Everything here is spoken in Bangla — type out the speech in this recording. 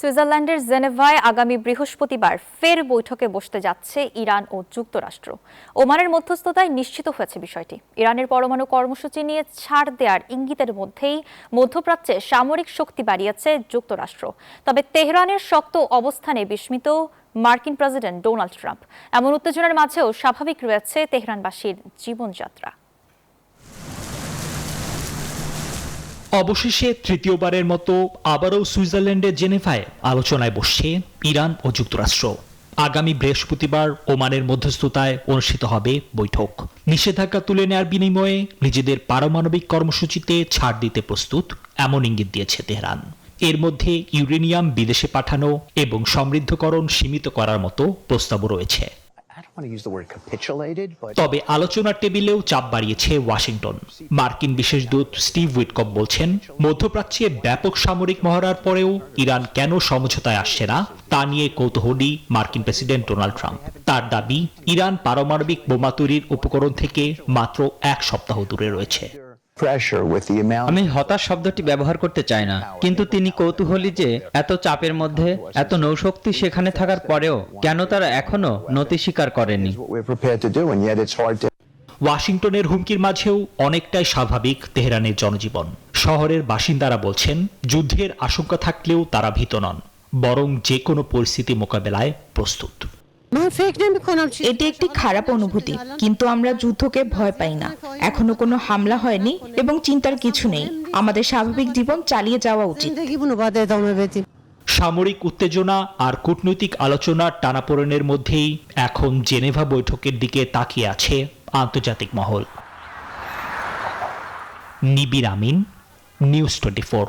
সুইজারল্যান্ডের জেনেভায় আগামী বৃহস্পতিবার ফের বৈঠকে বসতে যাচ্ছে ইরান ও যুক্তরাষ্ট্র। ওমানের মধ্যস্থতায় নিশ্চিত হয়েছে বিষয়টি। ইরানের পরমাণু কর্মসূচি নিয়ে ছাড় দেওয়ার ইঙ্গিতের মধ্যেই মধ্যপ্রাচ্যে সামরিক শক্তি বাড়িয়েছে যুক্তরাষ্ট্র। তবে তেহরানের শক্ত অবস্থানে বিস্মিত মার্কিন প্রেসিডেন্ট ডোনাল্ড ট্রাম্প। এমন উত্তেজনার মাঝেও স্বাভাবিক রয়েছে তেহরানবাসীর জীবনযাত্রা। অবশেষে তৃতীয়বারের মতো আবারও সুইজারল্যান্ডের জেনেভায় আলোচনায় বসছে ইরান ও যুক্তরাষ্ট্র। আগামী বৃহস্পতিবার ওমানের মধ্যস্থতায় অনুষ্ঠিত হবে বৈঠক। নিষেধাজ্ঞা তুলে নেওয়ার বিনিময়ে নিজেদের পারমাণবিক কর্মসূচিতে ছাড় দিতে প্রস্তুত, এমন ইঙ্গিত দিয়েছে তেহরান। এর মধ্যে ইউরেনিয়াম বিদেশে পাঠানো এবং সমৃদ্ধকরণ সীমিত করার মতো প্রস্তাবও রয়েছে। তবে আলোচনার টেবিলেও চাপ বাড়িয়েছে ওয়াশিংটন। মার্কিন বিশেষ দূত স্টিভ উইটকফ বলছেন, মধ্যপ্রাচ্যে ব্যাপক সামরিক মহড়ার পরেও ইরান কেন সমঝোতায় আসছে না তা নিয়ে কৌতূহলী মার্কিন প্রেসিডেন্ট ডোনাল্ড ট্রাম্প। তার দাবি, ইরান পারমাণবিক বোমা তৈরির উপকরণ থেকে মাত্র এক সপ্তাহ দূরে রয়েছে। আমি হতাশ শব্দটি ব্যবহার করতে চাই না, কিন্তু তিনি কৌতূহলী যে এত চাপের মধ্যে এত নৌশক্তি সেখানে থাকার পরেও কেন তারা এখনো নতি স্বীকার করেনি। ওয়াশিংটনের হুমকির মাঝেও অনেকটাই স্বাভাবিক তেহরানের জনজীবন। শহরের বাসিন্দারা বলছেন, যুদ্ধের আশঙ্কা থাকলেও তারা ভীত নন, বরং যে কোনো পরিস্থিতি মোকাবেলায় প্রস্তুত। এটি একটি খারাপ অনুভূতি, কিন্তু আমরা যুদ্ধকে ভয় পাই না। এখনো কোনো হামলা হয়নি এবং চিন্তার কিছু নেই। আমাদের স্বাভাবিক জীবন চালিয়ে যাওয়া উচিত। সামরিক উত্তেজনা আর কূটনৈতিক আলোচনার টানাপোড়েনের মধ্যেই এখন জেনেভা বৈঠকের দিকে তাকিয়ে আছে আন্তর্জাতিক মহল। নিবির আমিন, নিউজ 24।